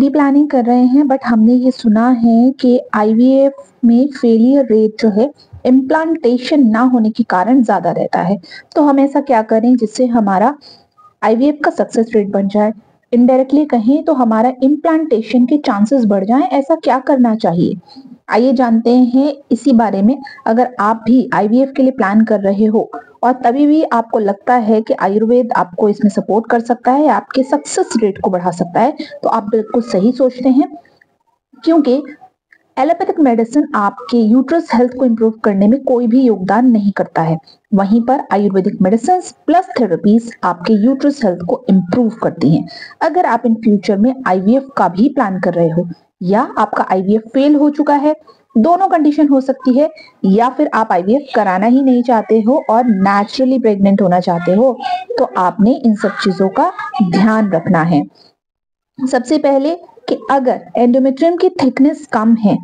Baby planning कर रहे हैं, बट हमने ये सुना है कि आईवीएफ में फेलियर रेट जो है इम्प्लांटेशन ना होने के कारण ज्यादा रहता है। तो हम ऐसा क्या करें जिससे हमारा आईवीएफ का सक्सेस रेट बढ़ जाए, इनडायरेक्टली कहें तो हमारा इम्प्लांटेशन के चांसेस बढ़ जाएं, ऐसा क्या करना चाहिए? आइए जानते हैं इसी बारे में। अगर आप भी आईवीएफ के लिए प्लान कर रहे हो और तभी भी आपको लगता है कि आयुर्वेद आपको इसमें सपोर्ट कर सकता है, आपके सक्सेस रेट को बढ़ा सकता है, तो आप बिल्कुल सही सोचते हैं, क्योंकि एलोपैथिक मेडिसिन आपके यूट्रस हेल्थ को इंप्रूव करने में कोई भी योगदान नहीं करता है। वहीं पर आयुर्वेदिक मेडिसिन प्लस थेरेपीज आपके यूट्रस हेल्थ को इंप्रूव करती हैं। अगर आप इन फ्यूचर में आईवीएफ का भी प्लान कर रहे हो या आपका आईवीएफ फेल हो चुका है, दोनों कंडीशन हो सकती है, या फिर आप आईवीएफ कराना ही नहीं चाहते हो और नेचुरली प्रेग्नेंट होना चाहते हो, तो आपने इन सब चीजों का ध्यान रखना है। सबसे पहले कि अगर एंडोमेट्रियम की थिकनेस कम है,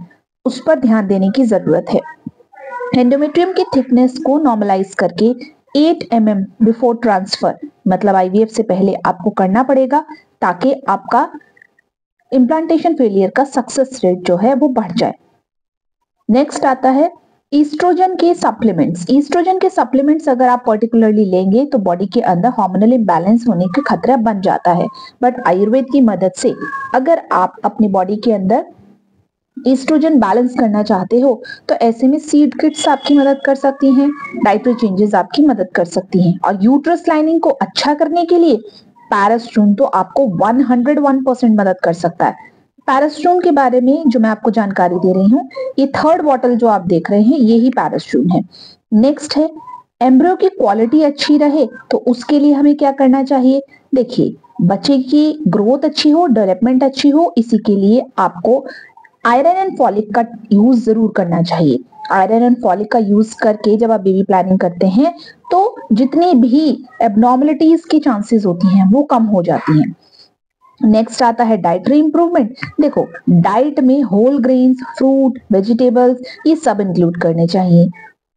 उस पर ध्यान देने की जरूरत है। एंडोमेट्रियम की थिकनेस को नॉर्मलाइज करके 8 mm बिफोर ट्रांसफर, मतलब आईवीएफ से पहले आपको करना पड़ेगा, ताकि आपका इम्प्लांटेशन फेलियर का सक्सेस रेट जो है वो बढ़ जाए। नेक्स्ट आता है ईस्ट्रोजन के सप्लीमेंट्स। ईस्ट्रोजन के सप्लीमेंट्स अगर आप पर्टिकुलरली लेंगे तो बॉडी के अंदर हार्मोनल इम्बैलेंस होने का खतरा बन जाता है। बट आयुर्वेद की मदद से अगर आप अपनी बॉडी के अंदर ईस्ट्रोजन बैलेंस करना चाहते हो, तो ऐसे में सीड किट्स आपकी मदद कर सकती हैं, डाइटरी चेंजेस आपकी मदद कर सकती हैं, और यूट्रस लाइनिंग को अच्छा करने के लिए पैरास्ट्रून तो आपको 101% मदद कर सकता है। पैरास्ट्रून के बारे में जो मैं आपको जानकारी दे रही हूँ, ये 3rd बॉटल जो आप देख रहे हैं, ये ही पैरास्ट्रून है। नेक्स्ट है एम्ब्रियो की क्वालिटी अच्छी रहे, तो उसके लिए हमें क्या करना चाहिए? देखिए, बच्चे की ग्रोथ अच्छी हो, डेवलपमेंट अच्छी हो, इसी के लिए आपको आयरन एंड फॉलिक का यूज जरूर करना चाहिए। आयरन एंड फॉलिक का यूज करके जब आप बेबी प्लानिंग करते हैं, तो जितनी भी एबनॉर्मलिटीज की चांसेस होती हैं वो कम हो जाती हैं। नेक्स्ट आता है डाइटरी इंप्रूवमेंट। देखो, डाइट में होल ग्रेन्स, फ्रूट, वेजिटेबल्स, ये सब इंक्लूड करने चाहिए।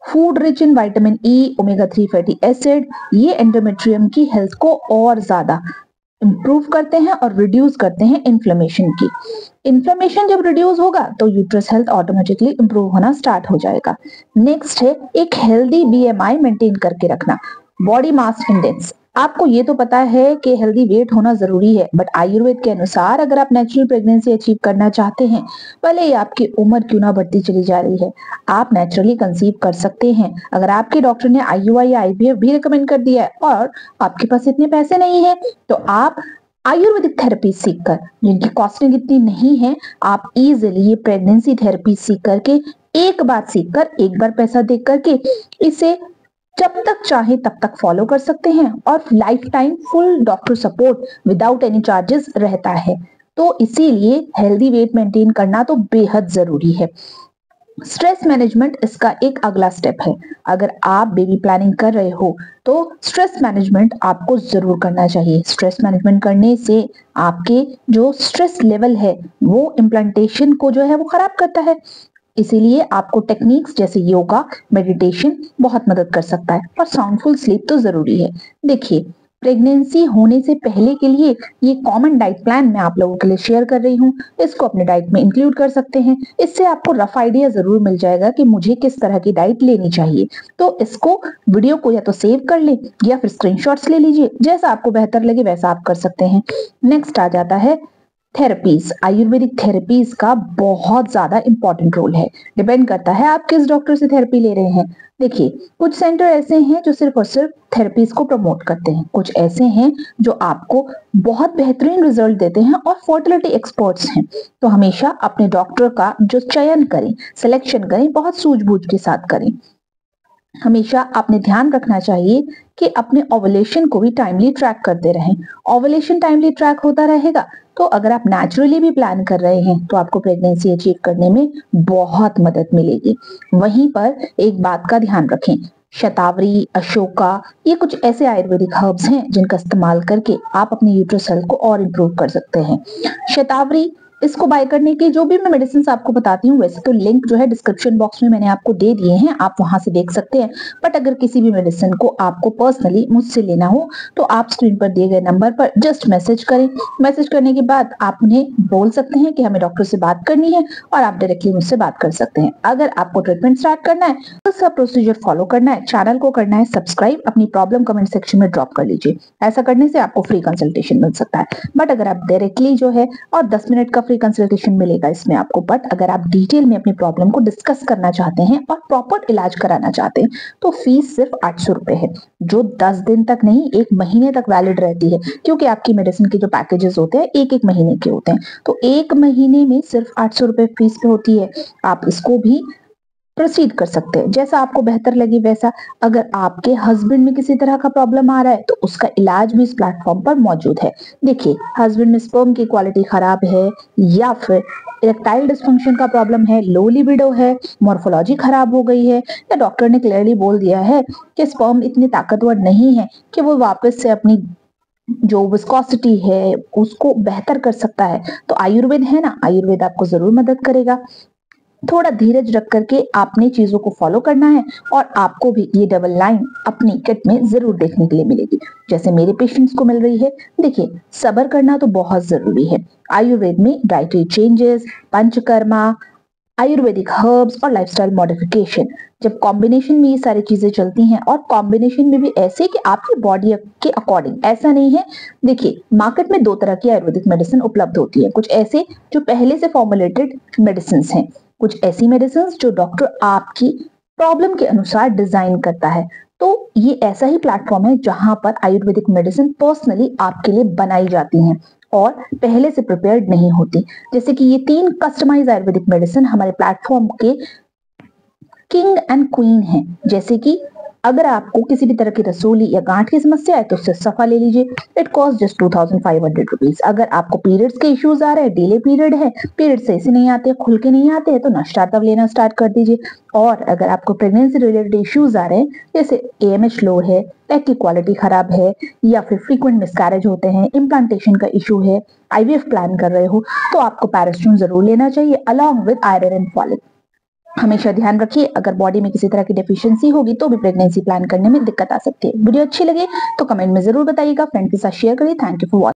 Food rich in vitamin E, omega 3 fatty acid, ये एंडोमेट्रियम की हेल्थ को और ज्यादा इंप्रूव करते हैं और रिड्यूस करते हैं इन्फ्लेमेशन की। इन्फ्लेमेशन जब रिड्यूस होगा तो यूट्रस हेल्थ ऑटोमेटिकली इंप्रूव होना स्टार्ट हो जाएगा। नेक्स्ट है एक हेल्दी बीएमआई मेंटेन करके रखना। बॉडी मास इंडेक्स, आपको ये तो पता है कि हेल्दी वेट होना जरूरी है, बट आयुर्वेद के अनुसार अगर आप नेचुरल प्रेगनेंसी अचीव करना चाहते हैं, भले ही आपकी उम्र क्यों ना बढ़ती चली जा रही है, आप नेचुरली कंसीव कर सकते हैं। अगर आपके डॉक्टर ने आईयूआई या आईवीएफ भी रिकमेंड कर दिया है और आपके पास इतने पैसे नहीं है, तो आप आयुर्वेदिक थेरेपी सीखकर, जिनकी कॉस्टिंग इतनी नहीं है, आप इजिली ये प्रेगनेंसी थेरेपी सीख करके, एक बार सीखकर एक बार पैसा दे करके इसे जब तक चाहे तब तक फॉलो कर सकते हैं, और life time full doctor support without any charges रहता है। तो इसीलिए हेल्दी वेट मेंटेन करना तो बेहद जरूरी है। स्ट्रेस मैनेजमेंट इसका एक अगला स्टेप है। अगर आप बेबी प्लानिंग कर रहे हो तो स्ट्रेस मैनेजमेंट आपको जरूर करना चाहिए। स्ट्रेस मैनेजमेंट करने से आपके जो स्ट्रेस लेवल है वो इम्प्लांटेशन को जो है वो खराब करता है। इसीलिए आपको टेक्निक्स जैसे योगा, मेडिटेशन बहुत मदद कर सकता है, और साउंडफुल स्लीप तो जरूरी है। देखिए, प्रेगनेंसी होने से पहले के लिए ये कॉमन डाइट प्लान मैं आप लोगों के लिए शेयर कर रही हूँ, इसको अपने डाइट में इंक्लूड कर सकते हैं। इससे आपको रफ आइडिया जरूर मिल जाएगा कि मुझे किस तरह की डाइट लेनी चाहिए। तो इसको वीडियो को या तो सेव कर ले या फिर स्क्रीनशॉट्स ले लीजिए, जैसा आपको बेहतर लगे वैसा आप कर सकते हैं। नेक्स्ट आ जाता है थेरेपीज। आयुर्वेदिक थेरेपीज का बहुत ज्यादा इंपॉर्टेंट रोल है। डिपेंड करता है आप किस डॉक्टर से थेरेपी ले रहे हैं। देखिए, कुछ सेंटर ऐसे हैं जो सिर्फ और सिर्फ थेरेपीज को प्रमोट करते हैं, कुछ ऐसे हैं जो आपको बहुत बेहतरीन रिजल्ट देते हैं और फर्टिलिटी एक्सपर्ट्स हैं। तो हमेशा अपने डॉक्टर का जो चयन करें, सिलेक्शन करें, बहुत सूझबूझ के साथ करें। हमेशा आपने ध्यान रखना चाहिए कि अपने ओवुलेशन को भी टाइमली ट्रैक करते रहें। ओवुलेशन टाइमली ट्रैक होता रहेगा तो अगर आप नेचुरली भी प्लान कर रहे हैं तो आपको प्रेगनेंसी अचीव करने में बहुत मदद मिलेगी। वहीं पर एक बात का ध्यान रखें, शतावरी, अशोका, ये कुछ ऐसे आयुर्वेदिक हर्ब्स हैं जिनका इस्तेमाल करके आप अपने यूट्रस हेल्थ को और इंप्रूव कर सकते हैं। शतावरी इसको बाय करने की जो भी मैं मेडिसिन आपको बताती हूँ, वैसे तो लिंक जो है डिस्क्रिप्शन बॉक्स में मैंने आपको दे दिए हैं, आप वहां से देख सकते हैं। बट अगर किसी भी मेडिसिन को आपको पर्सनली मुझसे लेना हो तो आप स्क्रीन पर दिए गए नंबर पर जस्ट मैसेज करें। मैसेज करने के बाद आप उन्हें बोल सकते हैं कि हमें डॉक्टर से बात करनी है और आप डायरेक्टली मुझसे बात कर सकते हैं। अगर आपको ट्रीटमेंट स्टार्ट करना है तो सब प्रोसीजर फॉलो करना है, चैनल को करना है सब्सक्राइब, अपनी प्रॉब्लम कमेंट सेक्शन में ड्रॉप कर लीजिए। ऐसा करने से आपको फ्री कंसल्टेशन मिल सकता है। बट अगर आप डायरेक्टली जो है और 10 मिनट का फ्री कंसल्टेशन मिलेगा इसमें आपको। बट अगर आप डिटेल में अपनी प्रॉब्लम को डिस्कस करना चाहते हैं और प्रॉपर इलाज कराना चाहते हैं तो फीस सिर्फ 800 रुपए है, जो 10 दिन तक नहीं 1 महीने तक वैलिड रहती है, क्योंकि आपकी मेडिसिन के जो पैकेजेस होते हैं एक एक महीने के होते हैं। तो 1 महीने में सिर्फ 800 रुपए फीस पे होती है। आप इसको भी प्रोसीड कर सकते हैं जैसा आपको बेहतर लगे वैसा। अगर आपके हस्बैंड में किसी तरह का प्रॉब्लम आ रहा है तो उसका इलाज भी इस प्लेटफॉर्म पर मौजूद है। देखिए, हस्बैंड में स्पर्म की क्वालिटी खराब है या फिर इरेक्टाइल डिस्फंक्शन का प्रॉब्लम है, लो लिबिडो है, मॉर्फोलॉजी खराब हो गई है, या डॉक्टर ने क्लियरली बोल दिया है कि स्पर्म इतनी ताकतवर नहीं है कि वो वापस से अपनी जो विस्कोसिटी है उसको बेहतर कर सकता है, तो आयुर्वेद है ना, आयुर्वेद आपको जरूर मदद करेगा। थोड़ा धीरज रख करके आपने चीजों को फॉलो करना है और आपको भी ये डबल लाइन अपनी किट में जरूर देखने के लिए मिलेगी, जैसे मेरे पेशेंट्स को मिल रही है। देखिए, सब्र करना तो बहुत जरूरी है। आयुर्वेद में dietary changes, panchakarma, Ayurvedic herbs और लाइफस्टाइल मॉडिफिकेशन, जब कॉम्बिनेशन में ये सारी चीजें चलती हैं और कॉम्बिनेशन में भी ऐसे कि आपकी बॉडी के अकॉर्डिंग, ऐसा नहीं है। देखिए, मार्केट में 2 तरह की आयुर्वेदिक मेडिसिन उपलब्ध होती है, कुछ ऐसे जो पहले से फॉर्मुलेटेड मेडिसिन हैं, कुछ ऐसी मेडिसिन जो डॉक्टर आपकी प्रॉब्लम के अनुसार डिजाइन करता है। तो ये ऐसा ही प्लेटफॉर्म है जहां पर आयुर्वेदिक मेडिसिन पर्सनली आपके लिए बनाई जाती हैं और पहले से प्रिपेयर्ड नहीं होती। जैसे कि ये 3 कस्टमाइज आयुर्वेदिक मेडिसिन हमारे प्लेटफॉर्म के किंग एंड क्वीन है। जैसे कि अगर आपको किसी भी तरह की रसोली या गांठ की समस्या है तो उससे सफा ले लीजिए, इट कॉस्ट जस्ट 2500 रुपीज। अगर आपको पीरियड्स के इश्यूज आ रहे हैं, डिले पीरियड है, पीरियड सही से नहीं आते, खुल के नहीं आते हैं, तो नष्टातव लेना स्टार्ट कर दीजिए। और अगर आपको प्रेगनेंसी रिलेटेड इश्यूज आ रहे हैं, जैसे AMH लो है, एग की क्वालिटी खराब है, या फिर फ्रीक्वेंट मिसकैरेज होते हैं, इम्प्लांटेशन का इशू है, IVF प्लान कर रहे हो, तो आपको पैरास्टून जरूर लेना चाहिए along with iron and folic. हमेशा ध्यान रखिए, अगर बॉडी में किसी तरह की डेफिशिएंसी होगी तो भी प्रेगनेंसी प्लान करने में दिक्कत आ सकती है। वीडियो अच्छी लगे तो कमेंट में जरूर बताइएगा, फ्रेंड के साथ शेयर करिए। Thank you for watching.